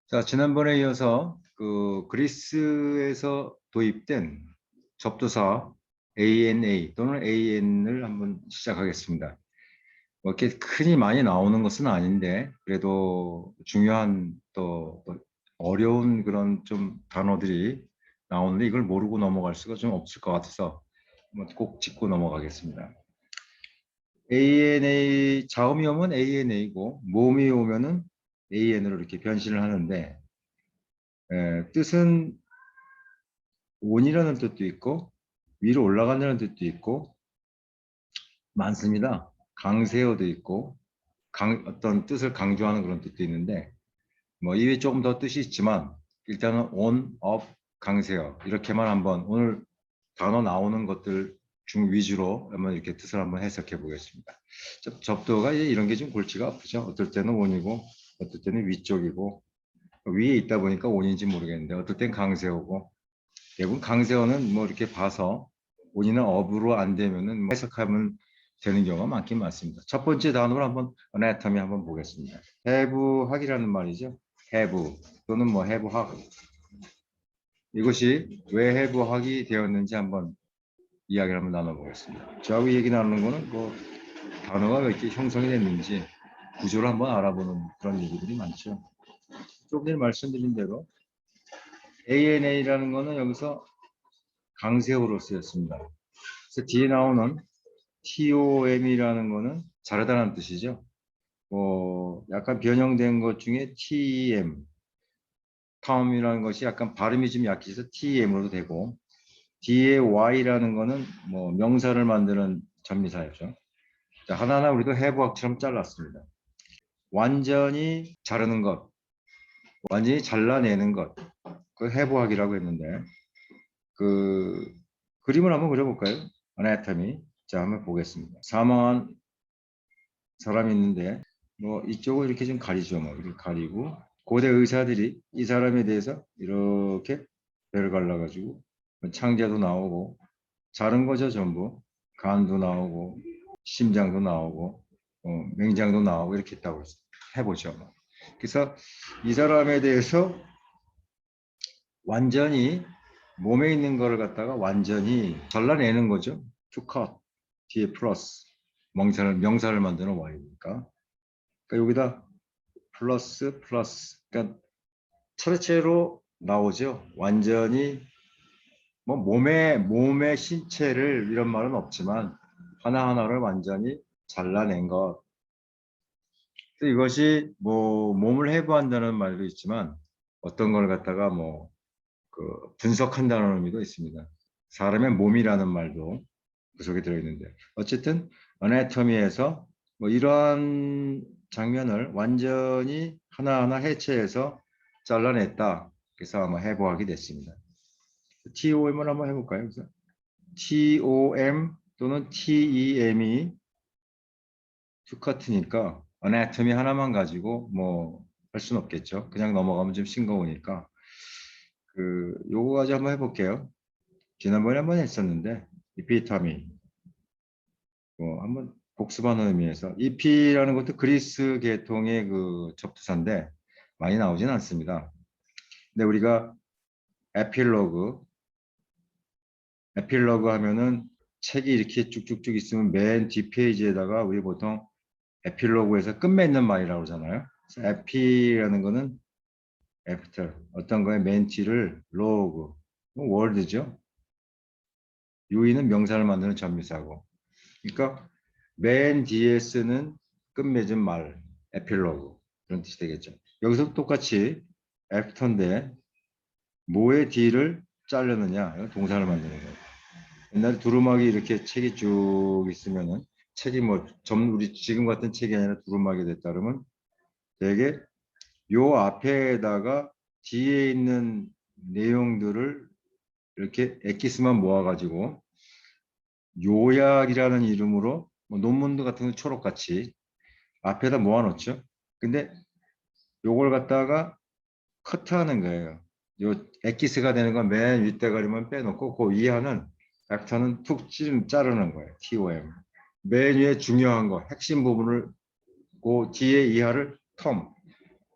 자, 지난번에 이어서 그 그리스에서 도입된 접두사 ANA 또는 AN을 한번 시작하겠습니다. 뭐 이렇게 흔히 많이 나오는 것은 아닌데 그래도 중요한 또 어려운 그런 좀 단어들이 나오는데 이걸 모르고 넘어갈 수가 좀 없을 것 같아서 한번 꼭 짚고 넘어가겠습니다. ANA 자음이 오면 ANA고 모음이 오면은 AN으로 이렇게 변신을 하는데 뜻은 온이라는 뜻도 있고 위로 올라간다는 뜻도 있고 많습니다. 강세어도 있고 어떤 뜻을 강조하는 그런 뜻도 있는데 뭐 이외에 조금 더 뜻이 있지만 일단은 on, off, 강세어 이렇게만 한번 오늘 단어 나오는 것들 중 위주로 한번 이렇게 뜻을 한번 해석해 보겠습니다. 접두가 이런 게 좀 골치가 아프죠. 어떨 때는 온이고 어떨 때는 위쪽이고 위에 있다 보니까 온인지 모르겠는데 어떨 땐 강세어고 대부분 강세어는 뭐 이렇게 봐서 온이나 업으로 안 되면은 뭐 해석하면 되는 경우가 많긴 많습니다. 첫 번째 단어로 한번 어나토미 한번 보겠습니다. 해부학이라는 말이죠. 해부 또는 뭐 해부학. 이것이 왜 해부학이 되었는지 한번 이야기를 한번 나눠보겠습니다. 저하고 얘기 나누는 거는 뭐 단어가 왜 이렇게 형성이 됐는지 구조를 한번 알아보는 그런 얘기들이 많죠. 조금 전에 말씀드린 대로 ANA라는 거는 여기서 강세어로 쓰였습니다. 그래서 뒤에 나오는 TOM이라는 거는 자르다는 뜻이죠. 약간 변형된 것 중에 TEM, 텀이라는 것이 약간 발음이 좀 약해서 TEM으로도 되고, 뒤에 Y라는 거는 뭐 명사를 만드는 전미사였죠. 자, 하나하나 우리도 해부학처럼 잘랐습니다. 완전히 자르는 것, 완전히 잘라내는 것, 그 해부학이라고 했는데, 그 그림을 한번 그려볼까요? 아나토미. 자, 한번 보겠습니다. 사망한 사람이 있는데 뭐 이쪽을 이렇게 좀 가리죠. 뭐 이렇게 가리고 고대 의사들이 이 사람에 대해서 이렇게 배를 갈라가지고 창자도 나오고 자른 거죠. 전부 간도 나오고 심장도 나오고 맹장도 나오고 이렇게 했다고 해보죠. 그래서 이 사람에 대해서 완전히 몸에 있는 거를 갖다가 완전히 잘라내는 거죠. to cut 뒤에 플러스 명사를 만드는 y니까 그러니까 여기다 플러스 플러스 그러니까 차례차례로 나오죠. 완전히 뭐 몸의 신체를 이런 말은 없지만 하나하나를 완전히 잘라낸 것. 이것이 뭐 몸을 해부한다는 말도 있지만 어떤 걸 갖다가 뭐 그 분석한다는 의미도 있습니다. 사람의 몸이라는 말도 그 속에 들어있는데 어쨌든 어나토미에서 뭐 이러한 장면을 완전히 하나하나 해체해서 잘라냈다. 그래서 아마 해부하게 됐습니다. TOM을 한번 해볼까요? 그래서 TOM 또는 TEM이 똑같으니까 어나토미 하나만 가지고 뭐 할 수는 없겠죠. 그냥 넘어가면 좀 싱거우니까 요거 가지고 한번 해볼게요. 지난번에 한번 했었는데 이피타미 한번 복습하는 의미에서 EP라는 것도 그리스 계통의 그 접두사인데 많이 나오진 않습니다. 근데 우리가 에필로그 하면은 책이 이렇게 쭉쭉쭉 있으면 맨 뒷페이지에다가 우리 보통 에필로그에서 끝맺는 말이라고 그러잖아요. 그래서 에피라는 거는 애프터 어떤 거에 맨 뒤를 로그 월드죠. 유의는 명사를 만드는 전미사고 그러니까 맨 뒤에 쓰는 끝맺은 말, 에필로그 그런 뜻이 되겠죠. 여기서 똑같이 애프터인데 뭐의 뒤를 자르느냐 동사를 만드는 거예요. 옛날에 두루마기 이렇게 책이 쭉 있으면은 책이 우리 지금 같은 책이 아니라 두루마기 됐다 그러면 되게 요 앞에다가 뒤에 있는 내용들을 이렇게 엑기스만 모아가지고 요약이라는 이름으로 뭐 논문 같은 거 초록같이 앞에다 모아놓죠. 근데 요걸 갖다가 커트하는 거예요. 요 엑기스가 되는 건 맨 윗대가리만 빼놓고 그 이하는 애프터는 툭 자르는 거예요. TOM. 맨 위에 중요한 거, 핵심 부분을 그 뒤에 이하를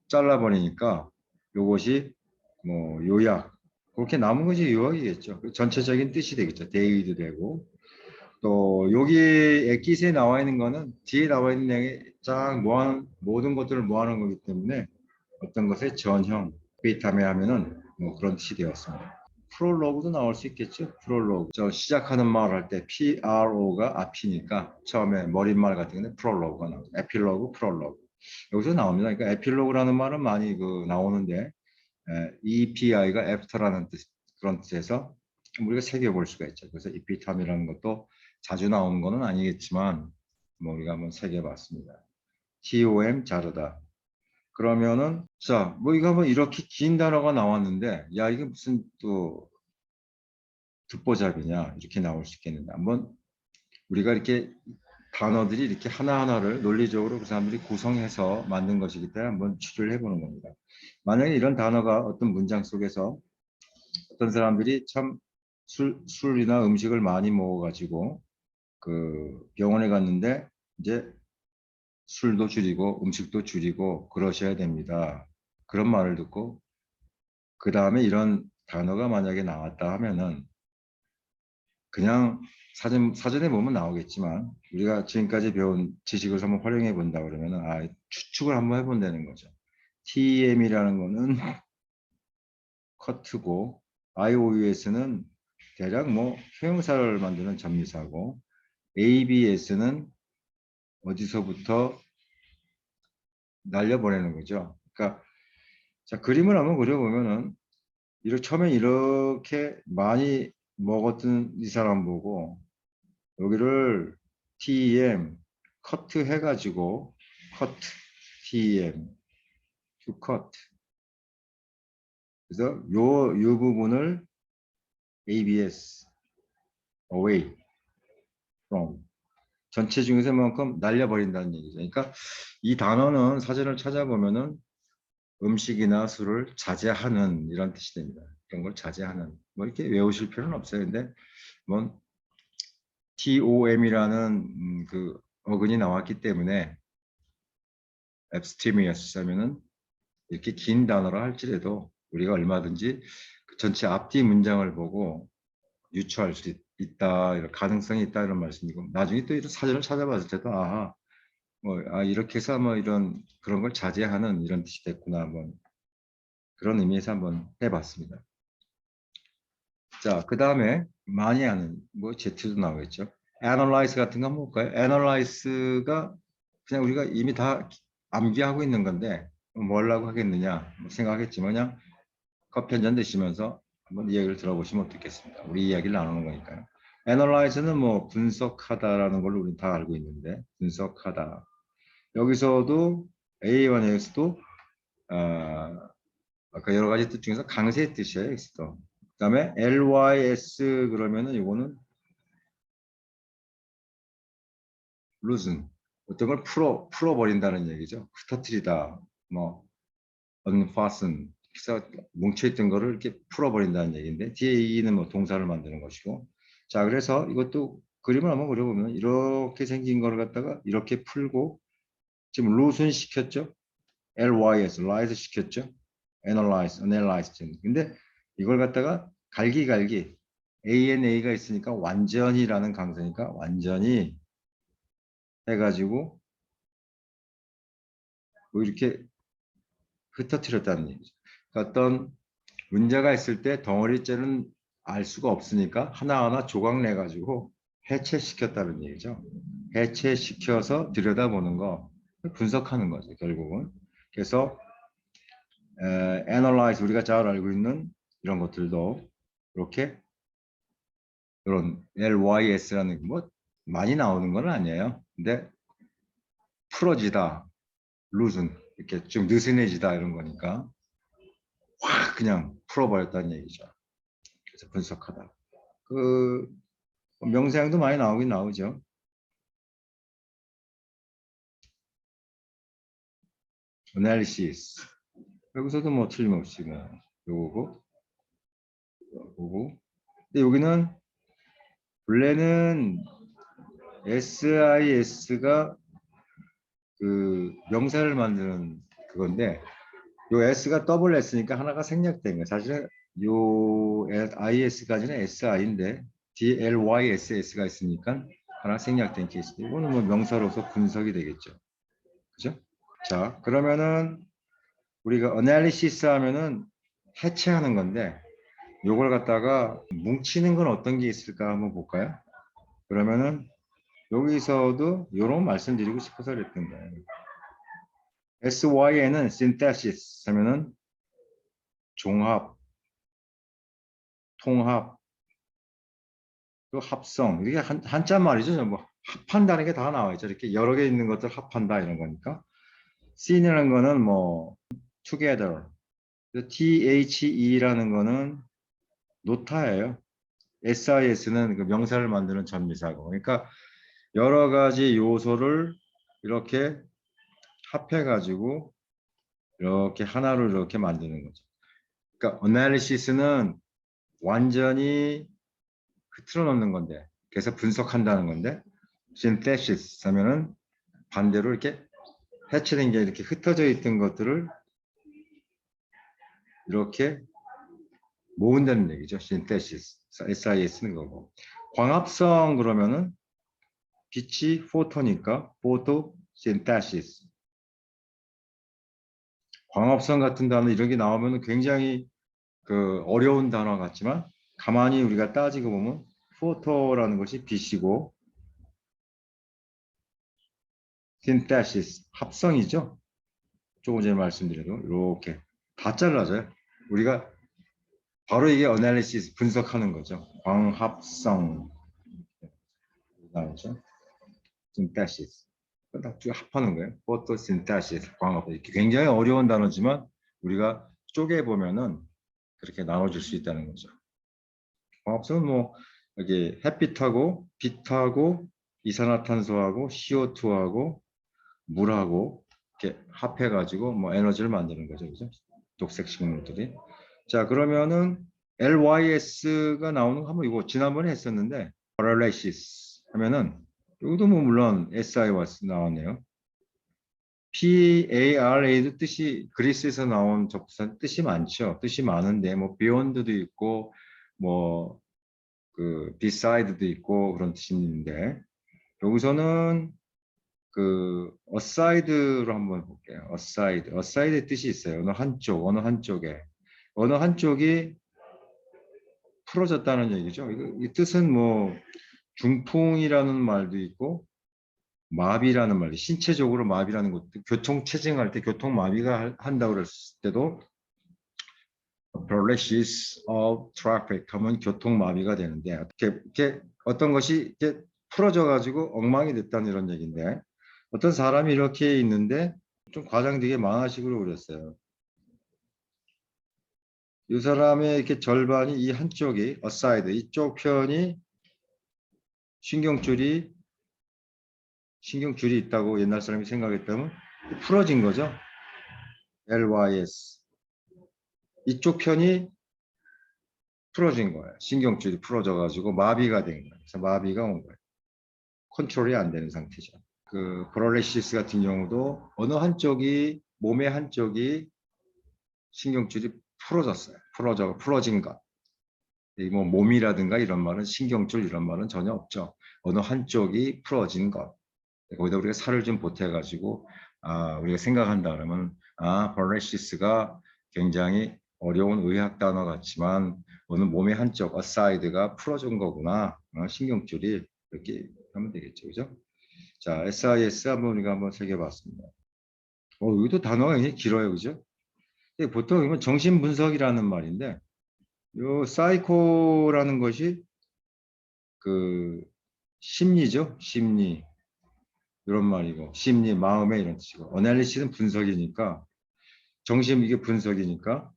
잘라버리니까 요것이 뭐 요약 그렇게 남은 것이 요약이겠죠. 그 전체적인 뜻이 되겠죠. 대의도 되고 또 여기 엑깃에 나와 있는 거는 뒤에 나와 있는 내용이 쫙 모아놓은 모든 것들을 모아놓은 거기 때문에 어떤 것의 전형 베이타메 하면은 뭐 그런 뜻이 되었습니다. 프롤로그도 나올 수 있겠죠. 프롤로그. 저 시작하는 말 할 때 PRO가 앞이니까 처음에 머릿말 같은 경우는 프롤로그가 나오죠. 에필로그, 프롤로그. 여기서 나옵니다. 그러니까 에필로그라는 말은 많이 나오는데 EPI가 애프터라는 뜻, 그런 뜻에서 우리가 새겨볼 수가 있죠. 그래서 이피탐이라는 것도 자주 나오는 거는 아니겠지만 뭐 우리가 한번 새겨봤습니다. TOM 자르다. 그러면은 자, 뭐 이거 한번 이렇게 긴 단어가 나왔는데 야 이게 무슨 또 듣보잡이냐 이렇게 나올 수 있겠는데 한번 우리가 이렇게 단어들이 이렇게 하나하나를 논리적으로 그 사람들이 구성해서 만든 것이기 때문에 한번 추리를 해보는 겁니다. 만약에 이런 단어가 어떤 문장 속에서 어떤 사람들이 참 술이나 음식을 많이 먹어가지고 그 병원에 갔는데 이제 술도 줄이고 음식도 줄이고 그러셔야 됩니다. 그런 말을 듣고 그 다음에 이런 단어가 만약에 나왔다 하면은 그냥 사전에 보면 나오겠지만 우리가 지금까지 배운 지식을 한번 활용해 본다 그러면은 추측을 한번 해본다는 거죠. TM이라는 거는 커트고 IOUS는 대략 뭐 형용사를 만드는 접미사고 ABS는 어디서부터 날려보내는 거죠. 그러니까 자 그림을 한번 그려보면은 처음에 이렇게 많이 먹었던 이 사람 보고 여기를 TEM 커트 해가지고 커트 TEM to cut 그래서 요 부분을 ABS away from 전체 중에서만큼 날려버린다는 얘기죠. 그러니까 이 단어는 사전을 찾아보면은 음식이나 술을 자제하는 이런 뜻이 됩니다. 이런 걸 자제하는 뭐 이렇게 외우실 필요는 없어요. 근데 뭐 TOM이라는 그 어근이 나왔기 때문에 abstemious 하면은 이렇게 긴 단어로 할지라도 우리가 얼마든지 그 전체 앞뒤 문장을 보고 유추할 수 있다, 이런 가능성이 있다 이런 말씀이고 나중에 또 이런 사전을 찾아봤을 때도 이렇게 해서 뭐 이런 그런 걸 자제하는 이런 뜻이 됐구나 뭐 그런 의미에서 한번 해봤습니다. 자, 그 다음에 많이 하는 뭐 Z도 나오겠죠. Analyze 같은 거 한번 볼까요? Analyze가 그냥 우리가 이미 다 암기하고 있는 건데 뭐라고 하겠느냐 생각하겠지만 그냥 커피 한 잔 드시면서 한번 이야기를 들어보시면 어떻겠습니까? 우리 이야기를 나누는 거니까요. Analyze는 뭐 분석하다라는 걸로 우리 다 알고 있는데 분석하다. 여기서도 A1에서도 아까 여러 가지 뜻 중에서 강세의 뜻이에요. 그 다음에 LYS 그러면은 이거는 loosen 어떤 걸 풀어버린다는 얘기죠. 터트리다, 뭐 unfasten 그래서 뭉쳐있던 거를 이렇게 풀어버린다는 얘기인데 뒤에 이는 뭐 동사를 만드는 것이고 자 그래서 이것도 그림을 한번 그려보면 이렇게 생긴 거를 갖다가 이렇게 풀고 지금 loosen 시켰죠. LYS, lies 시켰죠. analyze. 근데 이걸 갖다가 갈기갈기 ANA가 있으니까 완전히라는 강세니까 완전히 해가지고 뭐 이렇게 흩어뜨렸다는 얘기죠. 그러니까 어떤 문제가 있을 때 덩어리째는 알 수가 없으니까 하나하나 조각 내가지고 해체시켰다는 얘기죠. 해체시켜서 들여다보는 거, 분석하는 거죠, 결국은. 그래서 analyze 우리가 잘 알고 있는 이런 것들도 이렇게 이런 LYS라는 뭐 많이 나오는 건 아니에요. 근데 풀어지다, loosen 이렇게 좀 느슨해지다 이런 거니까 확 그냥 풀어버렸다는 얘기죠. 그래서 분석하다. 그 명사형도 많이 나오긴 나오죠. analysis 여기서도 뭐 틀림없이 뭐 요거고 근데 여기는 원래는 SIS가 그 명사를 만드는 그건데 요 S가 더블 S니까 하나가 생략된 거예요. 사실은 요 IS까지는 SI인데 DLYSS가 있으니까 하나 생략된 케이스. 이거는 뭐 명사로서 분석이 되겠죠. 그죠? 자, 그러면은 우리가 analysis 하면은 해체하는 건데 요걸 갖다가 뭉치는 건 어떤 게 있을까 한번 볼까요? 그러면은 여기서도 요런 말씀드리고 싶어서 그랬던 거예요. SYN은 synthesis 하면은 종합, 통합, 또 합성 이게 한자 말이죠. 뭐 합한다는 게 다 나와 있죠. 이렇게 여러 개 있는 것들 합한다 이런 거니까. C라는 거는 뭐 together, THE라는 거는 노타예요. SIS는 그 명사를 만드는 전미사고. 그러니까 여러 가지 요소를 이렇게 합해가지고 이렇게 하나로 이렇게 만드는 거죠. 그러니까 analysis는 완전히 흐트러 놓는 건데, 그래서 분석한다는 건데, synthesis 하면은 반대로 이렇게 해체된 게 이렇게 흩어져 있던 것들을 이렇게 모은다는 얘기죠. synthesis, SIS는 거고. 광합성 그러면은 빛이 포토니까 photosynthesis. 광합성 같은 단어 이런 게 나오면 굉장히 그 어려운 단어 같지만 가만히 우리가 따지고 보면 포토라는 것이 빛이고 synthesis 합성이죠. 조금 전에 말씀드려도 이렇게 다 잘라져요. 우리가 바로 이게 analysis 분석하는 거죠. 광합성 나오죠. synthesis 딱 합하는 거예요. photosynthesis 광합 이렇게 굉장히 어려운 단어지만 우리가 쪼개 보면은 그렇게 나눠질 수 있다는 거죠. 광합성은 뭐 여기 햇빛하고 빛하고 이산화탄소하고 CO2하고 물하고 이렇게 합해가지고 뭐 에너지를 만드는 거죠, 그죠? 독색 식물들이. 자, 그러면은 LYS가 나오는 거 한번 이거 지난번에 했었는데 paralysis 하면은 이것도 뭐 물론 SI와 나왔네요. PARA도 뜻이 그리스에서 나온 접두사 뜻이 많죠. 뜻이 많은데 뭐 beyond도 있고 뭐 그 beside도 있고 그런 뜻이 있는데 여기서는 그 aside로 한번 볼게요. aside의 뜻이 있어요. 어느 한쪽에 어느 한쪽이 풀어졌다는 얘기죠. 이 뜻은 뭐 중풍이라는 말도 있고 마비라는 말이 신체적으로 마비라는 것도 교통체증할 때 교통마비가 한다고 그랬을 때도 paralysis of traffic 하면 교통마비가 되는데 이렇게 어떤 것이 이렇게 풀어져 가지고 엉망이 됐다는 이런 얘기인데 어떤 사람이 이렇게 있는데 좀 과장되게 만화식으로 그렸어요. 이 사람의 이렇게 절반이 이 한쪽이 aside 이쪽 편이 신경줄이 있다고 옛날 사람이 생각했다면 풀어진 거죠. LYS 이쪽 편이 풀어진 거예요. 신경줄이 풀어져 가지고 마비가 된 거예요. 그래서 마비가 온 거예요. 컨트롤이 안 되는 상태죠. 그 프로레시스 같은 경우도 어느 한쪽이 몸의 한쪽이 신경줄이 풀어졌어요. 풀어진 것. 뭐 몸이라든가 이런 말은 신경줄 이런 말은 전혀 없죠. 어느 한쪽이 풀어진 것. 거기다 우리가 살을 좀 보태가지고 우리가 생각한다 그러면 프로레시스가 굉장히 어려운 의학 단어 같지만 어느 몸의 한쪽 어사이드가 풀어진 거구나. 신경줄이 이렇게 하면 되겠죠, 그죠? 자, SIS 한번 우리가 한번 새겨봤습니다. 여기도 단어가 굉장히 길어요, 그죠? 보통 이건 정신분석이라는 말인데, 요 사이코라는 것이 그 심리죠, 심리 이런 말이고, 심리, 마음의 이런 뜻이고, 어널리시는 분석이니까 정신 이게 분석이니까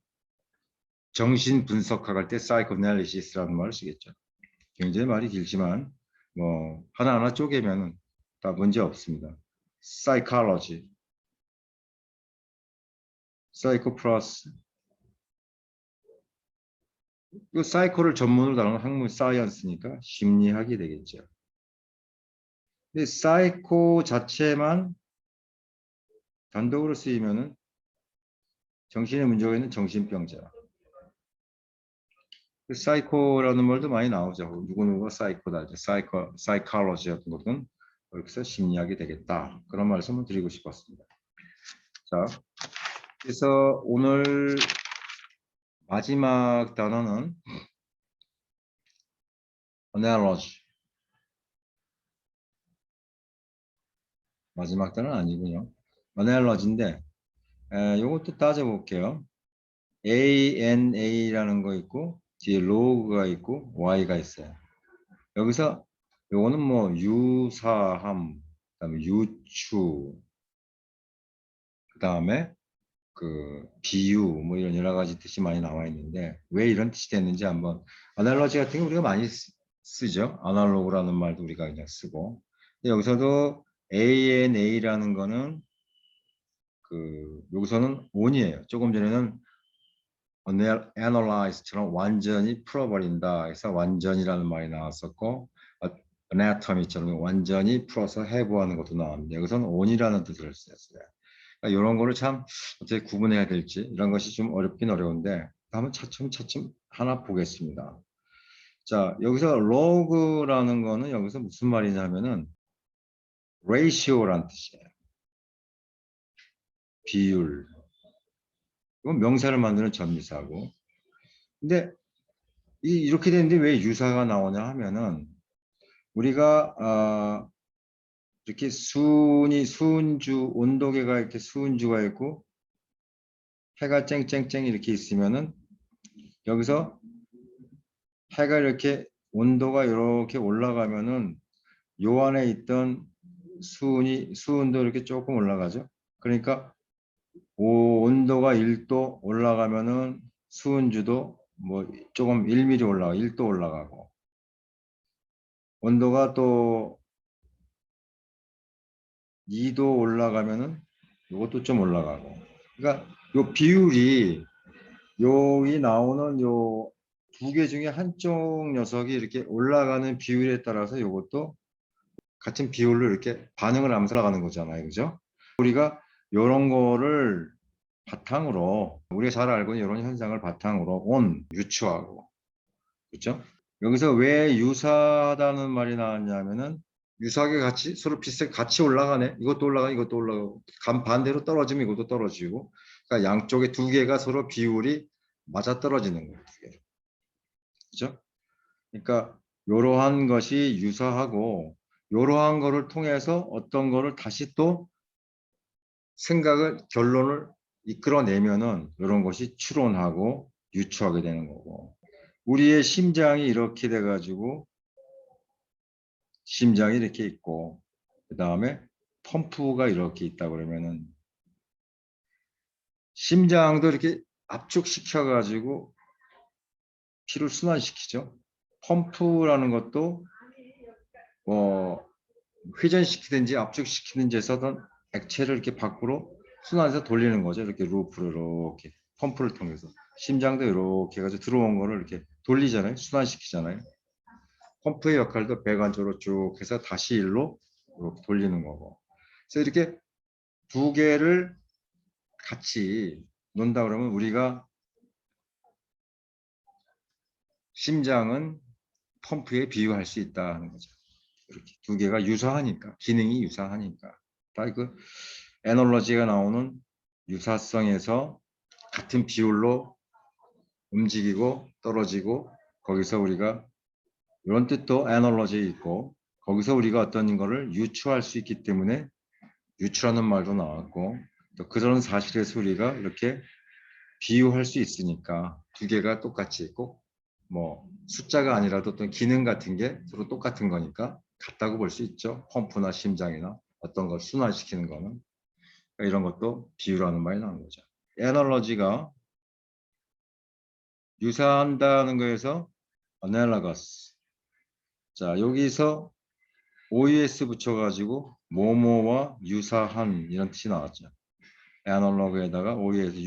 정신 분석학 할 때 사이코애널리시스라는 말을 쓰겠죠. 굉장히 말이 길지만 뭐 하나하나 쪼개면 다 문제 없습니다. 사이콜로지, 사이코 플러스 이 사이코를 전문으로 다루는 학문 사이언스니까 심리학이 되겠죠. 근데 사이코 자체만 단독으로 쓰이면은 정신에 문제가 있는 정신병자. 그 사이코라는 말도 많이 나오죠. 누구누구가 사이코다. 사이콜로지 같은 것은 여기서 심리학이 되겠다. 그런 말씀을 드리고 싶었습니다. 자, 그래서 오늘 마지막 단어는 analogy. 마지막 단어는 아니군요. analogy인데 이것도 따져볼게요. ANA라는 거 있고 뒤에 log가 있고 Y가 있어요. 여기서 요거는 뭐 유사함, 그다음에 유추, 그다음에 그 비유 뭐 이런 여러 가지 뜻이 많이 나와 있는데 왜 이런 뜻이 됐는지 한번 아날로지 같은 거 우리가 많이 쓰죠. 아날로그라는 말도 우리가 그냥 쓰고 근데 여기서도 ANA라는 거는 그 여기서는 on이에요. 조금 전에는 analyze처럼 완전히 풀어버린다 해서 완전이라는 말이 나왔었고 anatomy처럼 완전히 풀어서 해부하는 것도 나옵니다. 여기서는 on이라는 뜻을 썼어요. 그러니까 이런 거를 참 어떻게 구분해야 될지 이런 것이 좀 어렵긴 어려운데 한번 차츰차츰 하나 보겠습니다. 자, 여기서 log라는 거는 여기서 무슨 말이냐면은 ratio라는 뜻이에요. 비율. 이건 명사를 만드는 전미사고. 근데 이렇게 되는데 왜 유사가 나오냐 하면은 우리가 이렇게 수은주 온도계가 이렇게 수은주가 있고 해가 쨍쨍쨍 이렇게 있으면은 여기서 해가 이렇게 온도가 이렇게 올라가면은 요 안에 있던 수은도 이렇게 조금 올라가죠. 그러니까 온도가 1도 올라가면은 수은주도 뭐 조금 1mm 올라가 1도 올라가고 온도가 또 2도 올라가면은 이것도 좀 올라가고 그러니까 요 비율이 여기 나오는 요 두 개 중에 한쪽 녀석이 이렇게 올라가는 비율에 따라서 이것도 같은 비율로 이렇게 반응을 하면서 나가는 거잖아요. 그죠? 우리가 이런 거를 바탕으로 우리가 잘 알고 있는 이런 현상을 바탕으로 유추하고 그렇죠? 여기서 왜 유사하다는 말이 나왔냐면은 유사하게 같이 서로 비슷하게 같이 올라가네. 이것도 올라가 이것도 올라가고 반대로 떨어지면 이것도 떨어지고 그러니까 양쪽에 두 개가 서로 비율이 맞아 떨어지는 거예요. 두 개로. 그렇죠? 그러니까 이러한 것이 유사하고 이러한 거를 통해서 어떤 거를 다시 또 생각을 결론을 이끌어내면은 이런 것이 추론하고 유추하게 되는 거고 우리의 심장이 이렇게 돼가지고 심장이 이렇게 있고 그 다음에 펌프가 이렇게 있다 그러면은 심장도 이렇게 압축시켜 가지고 피를 순환시키죠. 펌프라는 것도 회전시키든지 압축시키든지 해서든 액체를 이렇게 밖으로 순환해서 돌리는 거죠. 이렇게 루프를 이렇게 펌프를 통해서 심장도 이렇게 해가지고 들어온 거를 이렇게 돌리잖아요. 순환시키잖아요. 펌프의 역할도 배관적으로 쭉 해서 다시 일로 이렇게 돌리는 거고. 그래서 이렇게 두 개를 같이 논다 그러면 우리가 심장은 펌프에 비유할 수 있다는 거죠. 이렇게 두 개가 유사하니까 기능이 유사하니까 다 그 에너러지가 나오는 유사성에서 같은 비율로 움직이고 떨어지고 거기서 우리가 이런 뜻도 에너러지에 있고 거기서 우리가 어떤 거를 유추할 수 있기 때문에 유추라는 말도 나왔고 또 그런 사실에서 우리가 이렇게 비유할 수 있으니까 두 개가 똑같이 있고 뭐 숫자가 아니라도 어떤 기능 같은 게 서로 똑같은 거니까 같다고 볼 수 있죠. 펌프나 심장이나 어떤 걸 순환시키는 거는 그러니까 이런 것도 비유라는 말이 나오는 거죠. 에너러지가 유사한다는 거에서 analogous. 자 여기서 OES 붙여가지고 뭐뭐와 유사한 이런 뜻이 나왔죠. 애널로그에다가 OES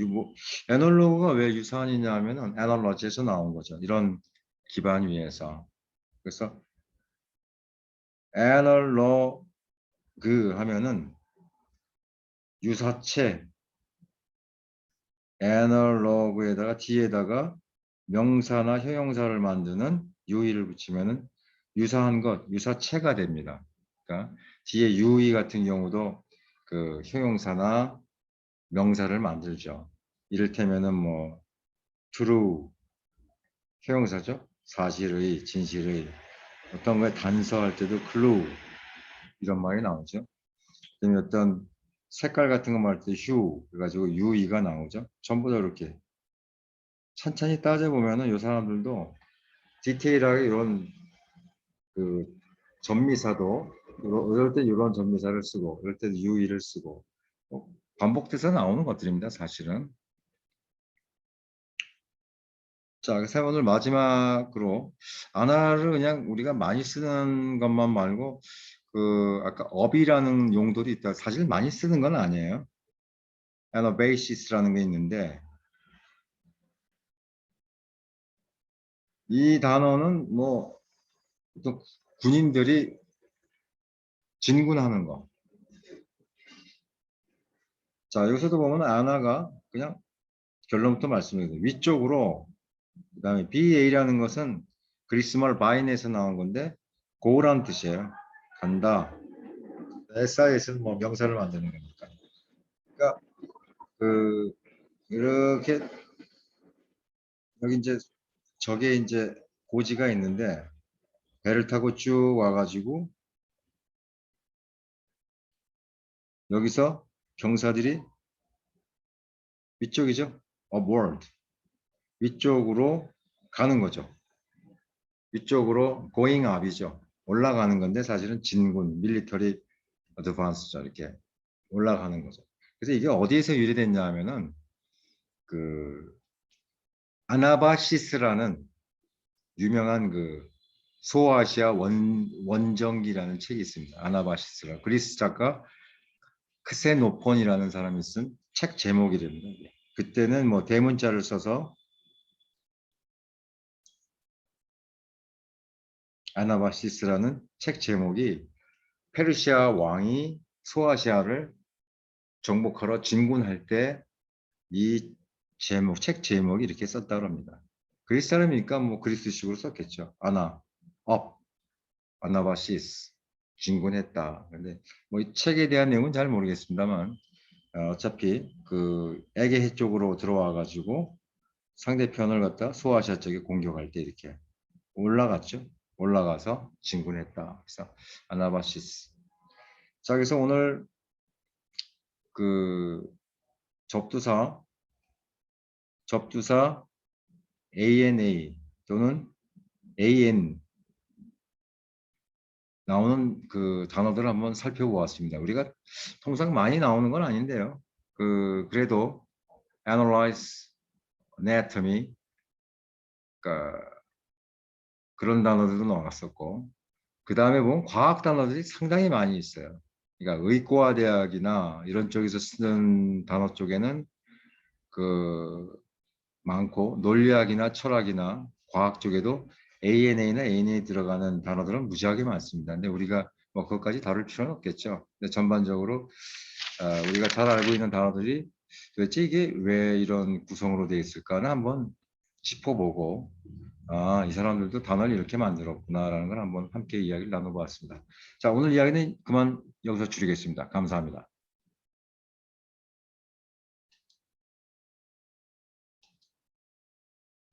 애널로그가 왜 유사한이냐 하면은 애널러지에서 나온 거죠. 이런 기반 위에서. 그래서 애널로그 하면은 유사체 애널로그에다가 뒤에다가 명사나 형용사를 만드는 유의를 붙이면은 유사한 것, 유사체가 됩니다. 그러니까 뒤에 유의 같은 경우도 그 형용사나 명사를 만들죠. 이를테면은 뭐 true 형용사죠. 사실의, 진실의 어떤 거에 단서할 때도 clue 이런 말이 나오죠. 그다음에 어떤 색깔 같은 거 말할 때 hue 그래가지고 유의가 나오죠. 전부 다 이렇게 천천히 따져보면은 이 사람들도 디테일하게 이런 그 전미사도 이럴 때 이런 전미사를 쓰고 이럴 때 유의를 쓰고 반복돼서 나오는 것들입니다. 사실은. 자, 그래서 오늘 마지막으로 안화를 그냥 우리가 많이 쓰는 것만 말고 그 아까 업이라는 용도도 있다. 사실 많이 쓰는 건 아니에요. 애너베이시스라는 게 있는데 이 단어는 뭐 또 군인들이 진군하는 거. 자, 여기서도 보면 안화가 그냥 결론부터 말씀드려요. 위쪽으로 그다음에 BA라는 것은 그리스말 바인에서 나온 건데 고라는 뜻이에요. 간다. SIS는 뭐 명사를 만드는 거니까. 그러니까 그 이렇게 여기 이제 저게 이제 고지가 있는데 배를 타고 쭉 와가지고 여기서 경사들이 위쪽이죠. upward 위쪽으로 가는 거죠. 위쪽으로 going up이죠. 올라가는 건데 사실은 진군, 밀리터리 어드밴스죠. 이렇게 올라가는 거죠. 그래서 이게 어디에서 유래됐냐 하면은 그 아나바시스라는 유명한 그 소아시아 원정기라는 책이 있습니다. 아나바시스라 그리스 작가 크세노폰이라는 사람이 쓴 책 제목이랍니다. 그때는 뭐 대문자를 써서 아나바시스라는 책 제목이 페르시아 왕이 소아시아를 정복하러 진군할 때 이 제목, 책 제목이 이렇게 썼다고 합니다. 그리스 사람이니까 뭐 그리스식으로 썼겠죠. 업, 아나바시스, 진군했다. 근데 뭐 이 책에 대한 내용은 잘 모르겠습니다만 어차피 그 에게해 쪽으로 들어와 가지고 상대편을 갖다 소아시아 쪽에 공격할 때 이렇게 올라갔죠. 올라가서 진군했다. 그래서 아나바시스. 자, 그래서 오늘 그 접두사 ANA 또는 AN 나오는 그 단어들을 한번 살펴보았습니다. 우리가 통상 많이 나오는 건 아닌데요. 그래도 analyze, anatomy, 그러니까 그런 단어들도 나왔었고, 그 다음에 보면 과학 단어들이 상당히 많이 있어요. 그러니까 의과대학이나 이런 쪽에서 쓰는 단어 쪽에는 그 많고 논리학이나 철학이나 과학 쪽에도 ANA나 ANA 들어가는 단어들은 무지하게 많습니다. 근데 우리가 뭐 그것까지 다룰 필요는 없겠죠. 근데 전반적으로 우리가 잘 알고 있는 단어들이 도대체 이게 왜 이런 구성으로 되어 있을까는 한번 짚어보고 이 사람들도 단어를 이렇게 만들었구나라는 걸 한번 함께 이야기를 나눠보았습니다. 자, 오늘 이야기는 그만 여기서 줄이겠습니다. 감사합니다.